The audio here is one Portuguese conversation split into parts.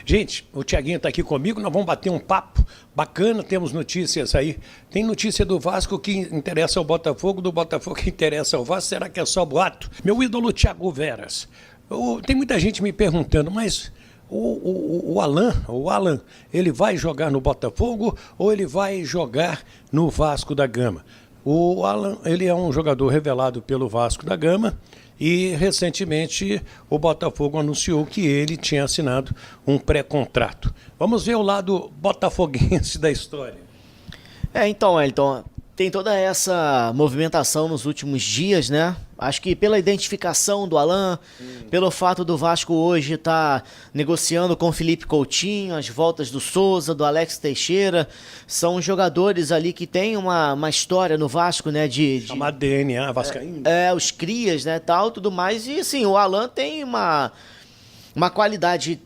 Gente, o Tiaguinho está aqui comigo, nós vamos bater um papo bacana, temos notícias aí. Tem notícia do Vasco que interessa ao Botafogo, do Botafogo que interessa ao Vasco, será que é só boato? Meu ídolo Thiago Veras. Tem muita gente me perguntando, mas o Alan, ele vai jogar no Botafogo ou ele vai jogar no Vasco da Gama? O Alan, ele é um jogador revelado pelo Vasco da Gama e recentemente o Botafogo anunciou que ele tinha assinado um pré-contrato. Vamos ver o lado botafoguense da história. Então, Elton, tem toda essa movimentação nos últimos dias, né? Acho que pela identificação do Alan, pelo fato do Vasco hoje estar negociando com o Felipe Coutinho, as voltas do Souza, do Alex Teixeira, são jogadores ali que têm uma história no Vasco, né? Chamado DNA vascaíno. Os crias, né, tal, tudo mais. E assim, o Alan tem uma qualidade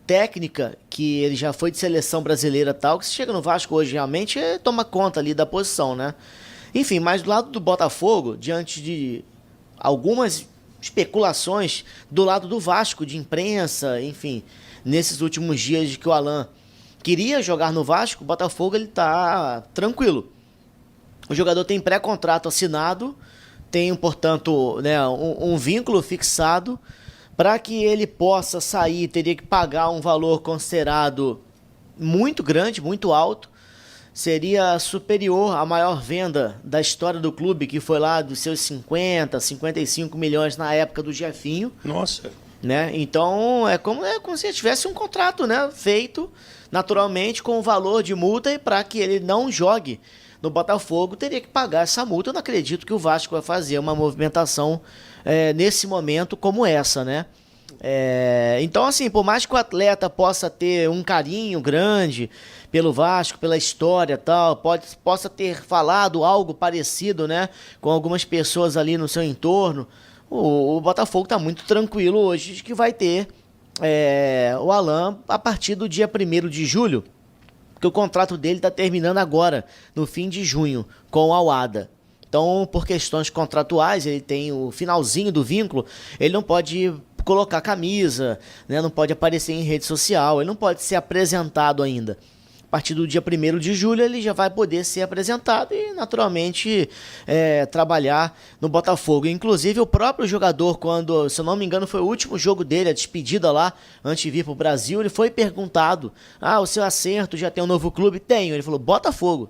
técnica, que ele já foi de seleção brasileira tal, que se chega no Vasco hoje realmente toma conta ali da posição, né? Enfim, mas do lado do Botafogo, diante de algumas especulações do lado do Vasco, de imprensa, enfim, nesses últimos dias de que o Alan queria jogar no Vasco, o Botafogo ele tá tranquilo. O jogador tem pré-contrato assinado, tem, portanto, né, um vínculo fixado. Para que ele possa sair, teria que pagar um valor considerado muito grande, muito alto. Seria superior à maior venda da história do clube, que foi lá dos seus 50, 55 milhões na época do Jefinho. Nossa. Né? Então é como se tivesse um contrato, né, feito naturalmente com o valor de multa, e para que ele não jogue no Botafogo teria que pagar essa multa. Eu não acredito que o Vasco vai fazer uma movimentação nesse momento como essa, né? Então, assim, por mais que o atleta possa ter um carinho grande pelo Vasco, pela história e tal, possa ter falado algo parecido, né, com algumas pessoas ali no seu entorno, o Botafogo está muito tranquilo hoje de que vai ter o Alan a partir do dia 1º de julho, porque o contrato dele está terminando agora, no fim de junho, com o Al-Ahda. Então, por questões contratuais, ele tem o finalzinho do vínculo, ele não pode colocar camisa, né? Não pode aparecer em rede social, ele não pode ser apresentado ainda. A partir do dia 1º de julho ele já vai poder ser apresentado e naturalmente trabalhar no Botafogo. Inclusive o próprio jogador, quando, se eu não me engano, foi o último jogo dele, a despedida lá, antes de vir para o Brasil, ele foi perguntado, o seu acerto já tem um novo clube? Tenho. Ele falou, Botafogo.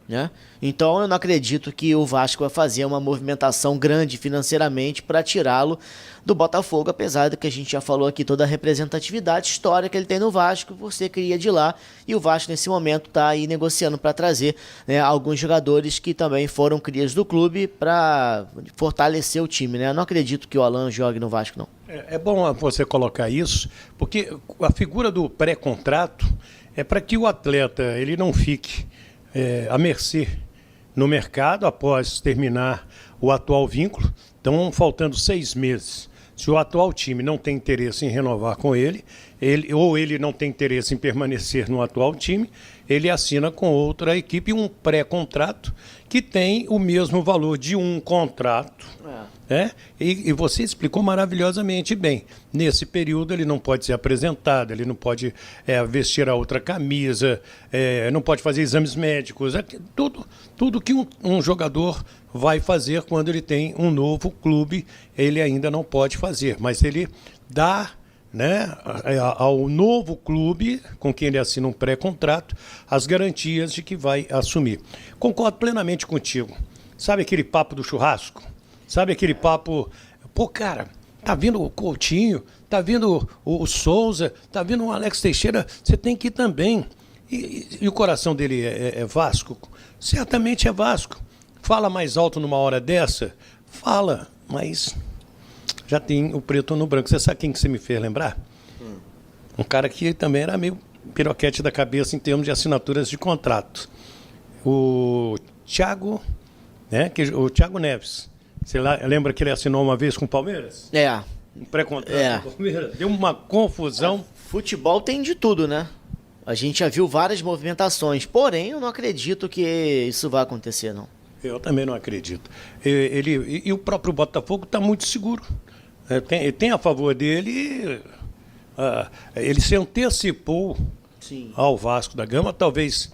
Né? Então eu não acredito que o Vasco vai fazer uma movimentação grande financeiramente para tirá-lo do Botafogo, apesar de que a gente já falou aqui toda a representatividade histórica que ele tem no Vasco, por ser cria de lá, e o Vasco nesse momento está aí negociando para trazer, né, alguns jogadores que também foram crias do clube para fortalecer o time, né? Eu não acredito que o Alan jogue no Vasco, não. É bom você colocar isso, porque a figura do pré-contrato é para que o atleta ele não fique à mercê no mercado após terminar o atual vínculo. Então, faltando 6 meses, se o atual time não tem interesse em renovar com ele, ou ele não tem interesse em permanecer no atual time, ele assina com outra equipe um pré-contrato que tem o mesmo valor de um contrato. E você explicou maravilhosamente bem. Nesse período ele não pode ser apresentado, ele não pode vestir a outra camisa, não pode fazer exames médicos, tudo que um jogador vai fazer quando ele tem um novo clube, ele ainda não pode fazer, mas ele dá, né, ao novo clube com quem ele assina um pré-contrato as garantias de que vai assumir. Concordo plenamente contigo. Sabe aquele papo do churrasco? Sabe aquele papo, cara, tá vindo o Coutinho, tá vindo o Souza, tá vindo o Alex Teixeira, você tem que ir também. E o coração dele é Vasco? Certamente é Vasco. Fala mais alto numa hora dessa? Fala, mas já tem o preto no branco. Você sabe quem que você me fez lembrar? Um cara que também era meio piroquete da cabeça em termos de assinaturas de contrato. O Thiago, né? O Thiago Neves. Você lembra que ele assinou uma vez com o Palmeiras? Um pré-contrato com o Palmeiras. Deu uma confusão. Futebol tem de tudo, né? A gente já viu várias movimentações, porém eu não acredito que isso vai acontecer, não. Eu também não acredito. E o próprio Botafogo está muito seguro. Tem a favor dele ele se antecipou Sim. ao Vasco da Gama, talvez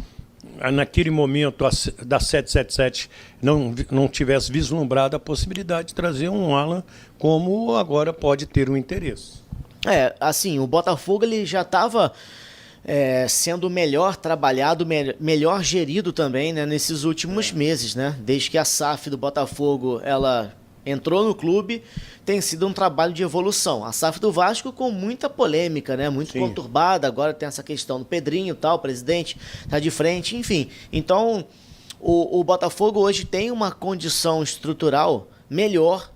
naquele momento da 777 não tivesse vislumbrado a possibilidade de trazer um Alan, como agora pode ter um interesse. Assim, o Botafogo ele já estava sendo melhor trabalhado, melhor gerido também, né, nesses últimos meses, né? Desde que a SAF do Botafogo ela entrou no clube, tem sido um trabalho de evolução. A SAF do Vasco com muita polêmica, né? Muito conturbada. Agora tem essa questão do Pedrinho, tal, o presidente tá de frente, enfim. Então, o Botafogo hoje tem uma condição estrutural melhor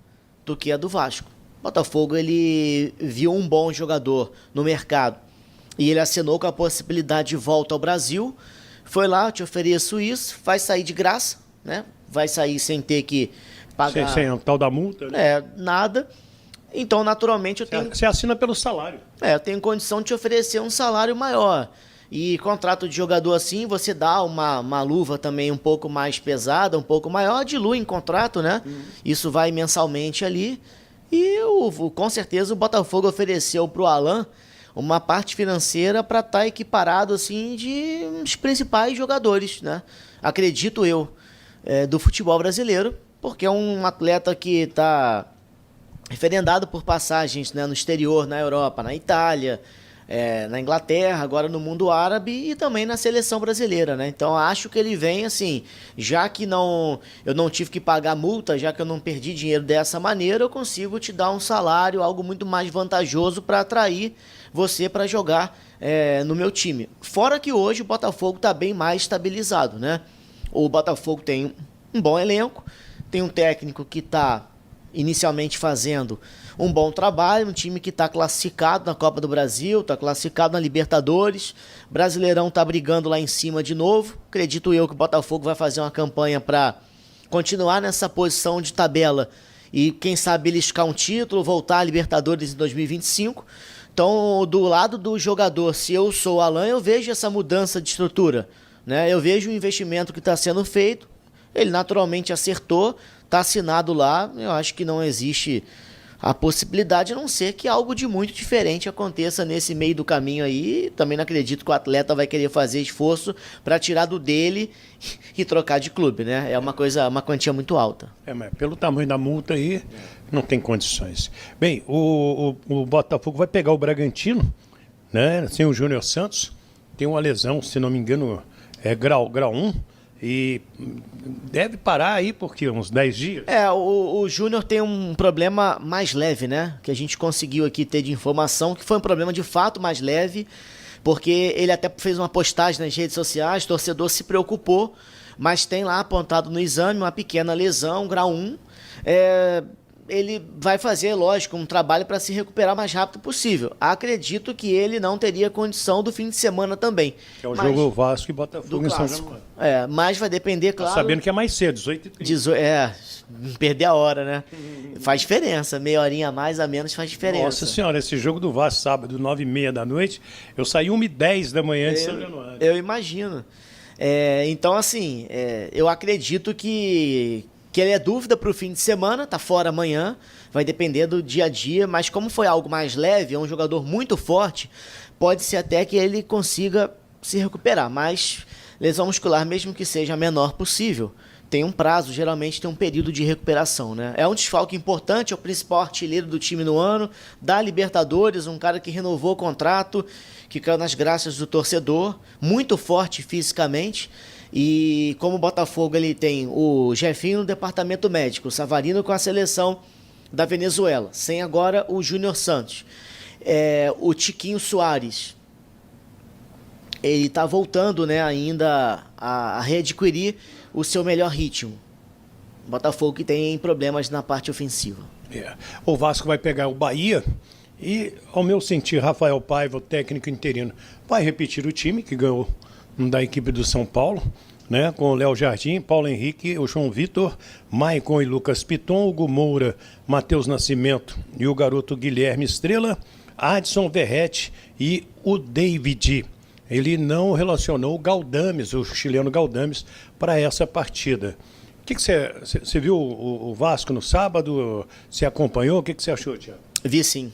do que a do Vasco. O Botafogo ele viu um bom jogador no mercado e ele assinou com a possibilidade de volta ao Brasil. Foi lá, te ofereço isso, vai sair de graça, né? Vai sair sem ter que pagar... Sem o tal da multa, né? Nada. Então, naturalmente, eu tenho... Você assina pelo salário. Eu tenho condição de te oferecer um salário maior. E contrato de jogador assim, você dá uma luva também um pouco mais pesada, um pouco maior, dilui em contrato, né? Isso vai mensalmente ali. E com certeza o Botafogo ofereceu pro Alan uma parte financeira para estar equiparado assim de os principais jogadores, né? Acredito eu, do futebol brasileiro, porque é um atleta que está referendado por passagens, né, no exterior, na Europa, na Itália, na Inglaterra, agora no mundo árabe e também na seleção brasileira, né? Então acho que ele vem assim, já que eu não tive que pagar multa, já que eu não perdi dinheiro dessa maneira, eu consigo te dar um salário, algo muito mais vantajoso para atrair você para jogar no meu time. Fora que hoje o Botafogo está bem mais estabilizado, né? O Botafogo tem um bom elenco, tem um técnico que está inicialmente fazendo um bom trabalho, um time que está classificado na Copa do Brasil, está classificado na Libertadores, Brasileirão está brigando lá em cima de novo. Acredito eu que o Botafogo vai fazer uma campanha para continuar nessa posição de tabela e quem sabe beliscar um título, voltar à Libertadores em 2025. Então, do lado do jogador, se eu sou o Alan, eu vejo essa mudança de estrutura, né? Eu vejo o investimento que está sendo feito, ele naturalmente acertou, está assinado lá, eu acho que não existe a possibilidade, a não ser que algo de muito diferente aconteça nesse meio do caminho aí. Também não acredito que o atleta vai querer fazer esforço para tirar do dele e trocar de clube, né? É uma quantia muito alta. Mas pelo tamanho da multa aí, não tem condições. Bem, o Botafogo vai pegar o Bragantino, né? Sem o Júnior Santos, tem uma lesão, se não me engano, grau 1. E deve parar aí por quê? Uns 10 dias? O Júnior tem um problema mais leve, né? Que a gente conseguiu aqui ter de informação, que foi um problema de fato mais leve, porque ele até fez uma postagem nas redes sociais, o torcedor se preocupou, mas tem lá apontado no exame uma pequena lesão, grau 1. Ele vai fazer, lógico, um trabalho para se recuperar o mais rápido possível. Acredito que ele não teria condição do fim de semana também. Que é o jogo Vasco e Botafogo em São Januário. Mas vai depender, claro... Sabendo que é mais cedo, 18h30. Perder a hora, né? Faz diferença, meia horinha a mais, a menos faz diferença. Nossa senhora, esse jogo do Vasco, sábado, 9h30 da noite, eu saí 1h10 da manhã de São Januário. Eu imagino. Então, assim, eu acredito que ele é dúvida para o fim de semana, tá fora amanhã, vai depender do dia a dia, mas como foi algo mais leve, é um jogador muito forte, pode ser até que ele consiga se recuperar, mas lesão muscular, mesmo que seja a menor possível, tem um prazo, geralmente tem um período de recuperação, né? É um desfalque importante, é o principal artilheiro do time no ano, da Libertadores, um cara que renovou o contrato, que caiu nas graças do torcedor, muito forte fisicamente. E como o Botafogo ele tem o Jefinho no departamento médico, o Savarino com a seleção da Venezuela, sem agora o Júnior Santos, o Tiquinho Soares, ele está voltando, né, ainda a readquirir o seu melhor ritmo. O Botafogo que tem problemas na parte ofensiva. O Vasco vai pegar o Bahia e, ao meu sentir, Rafael Paiva, o técnico interino, vai repetir o time que ganhou da equipe do São Paulo, né, com o Léo Jardim, Paulo Henrique, o João Vitor, Maicon e Lucas Piton, Hugo Moura, Matheus Nascimento e o garoto Guilherme Estrela, Adson Verrete e o David. Ele não relacionou o Galdames, o chileno Galdames, para essa partida. O que você viu o Vasco no sábado? Você acompanhou? O que você achou, Thiago? Vi sim.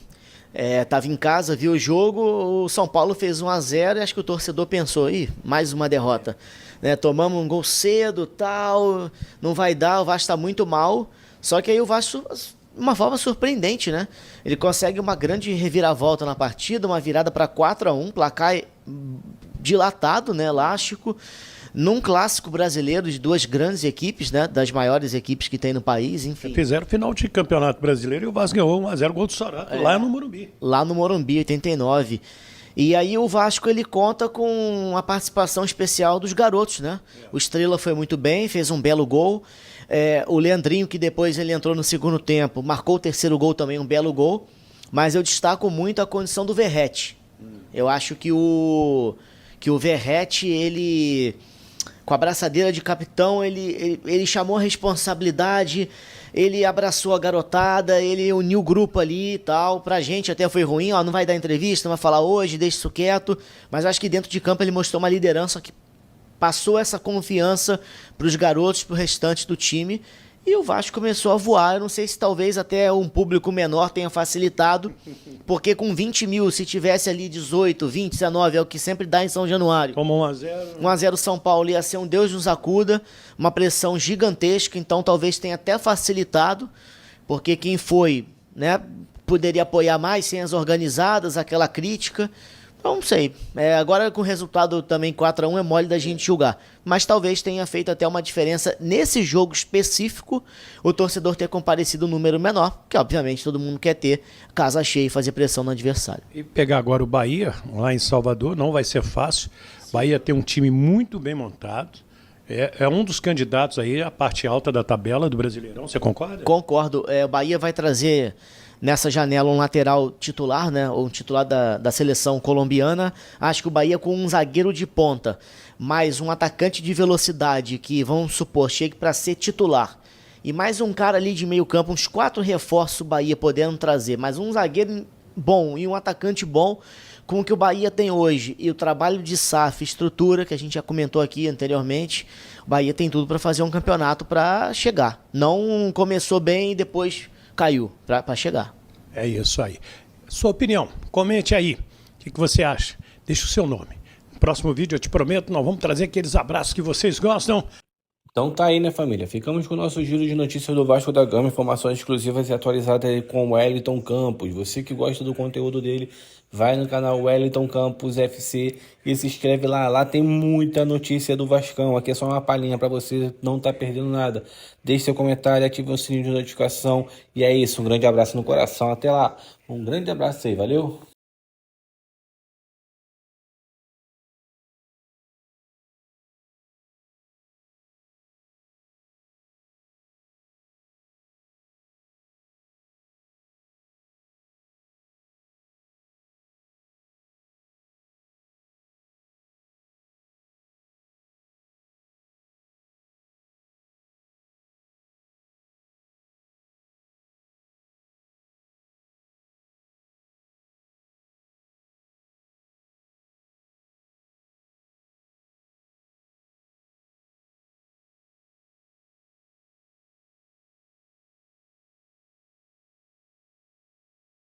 Tava em casa, viu o jogo, o São Paulo fez 1-0 e acho que o torcedor pensou, ih, mais uma derrota. Né, tomamos um gol cedo, tal, não vai dar, o Vasco tá muito mal. Só que aí o Vasco, de uma forma surpreendente, né? Ele consegue uma grande reviravolta na partida, uma virada para 4-1, placar dilatado, né, elástico, num clássico brasileiro de duas grandes equipes, né, das maiores equipes que tem no país, enfim. Fizeram final de campeonato brasileiro e o Vasco ganhou 1-0 gol do Sorato, lá no Morumbi. Lá no Morumbi, 89. E aí o Vasco ele conta com a participação especial dos garotos, né? O Estrela foi muito bem, fez um belo gol. O Leandrinho, que depois ele entrou no segundo tempo, marcou o terceiro gol também, um belo gol. Mas eu destaco muito a condição do Verratti. Eu acho que o Verratti, ele, com a braçadeira de capitão, ele chamou a responsabilidade, ele abraçou a garotada, ele uniu o grupo ali e tal. Pra gente até foi ruim, ó, não vai dar entrevista, não vai falar hoje, deixa isso quieto. Mas acho que dentro de campo ele mostrou uma liderança que passou essa confiança pros garotos, pro restante do time. E o Vasco começou a voar. Eu não sei se talvez até um público menor tenha facilitado, porque com 20 mil, se tivesse ali 18, 20, 19, é o que sempre dá em São Januário. Tomou 1-0. 1-0 São Paulo ia ser um Deus nos acuda, uma pressão gigantesca, então talvez tenha até facilitado, porque quem foi, né, poderia apoiar mais sem as organizadas, aquela crítica. Então, não sei. Agora com o resultado também 4-1 é mole da gente julgar. Mas talvez tenha feito até uma diferença nesse jogo específico, o torcedor ter comparecido um número menor, que obviamente todo mundo quer ter casa cheia e fazer pressão no adversário. E pegar agora o Bahia, lá em Salvador, não vai ser fácil. O Bahia tem um time muito bem montado. É um dos candidatos aí à parte alta da tabela do Brasileirão, você concorda? Concordo. O Bahia vai trazer nessa janela um lateral titular, né? Ou um titular da seleção colombiana. Acho que o Bahia com um zagueiro de ponta, mais um atacante de velocidade que, vamos supor, chegue para ser titular. E mais um cara ali de meio campo, uns 4 reforços o Bahia podendo trazer. Mais um zagueiro bom e um atacante bom, com o que o Bahia tem hoje. E o trabalho de SAF, estrutura, que a gente já comentou aqui anteriormente. O Bahia tem tudo para fazer um campeonato para chegar. Não começou bem e depois caiu para chegar. É isso aí. Sua opinião, comente aí. O que você acha? Deixa o seu nome. No próximo vídeo, eu te prometo, nós vamos trazer aqueles abraços que vocês gostam. Então tá aí, né, família? Ficamos com o nosso giro de notícias do Vasco da Gama, informações exclusivas e atualizadas aí com o Wellington Campos. Você que gosta do conteúdo dele, vai no canal Wellington Campos FC e se inscreve lá. Lá tem muita notícia do Vascão. Aqui é só uma palhinha para você não tá perdendo nada. Deixe seu comentário, ative o sininho de notificação. E é isso, um grande abraço no coração. Até lá. Um grande abraço aí, valeu?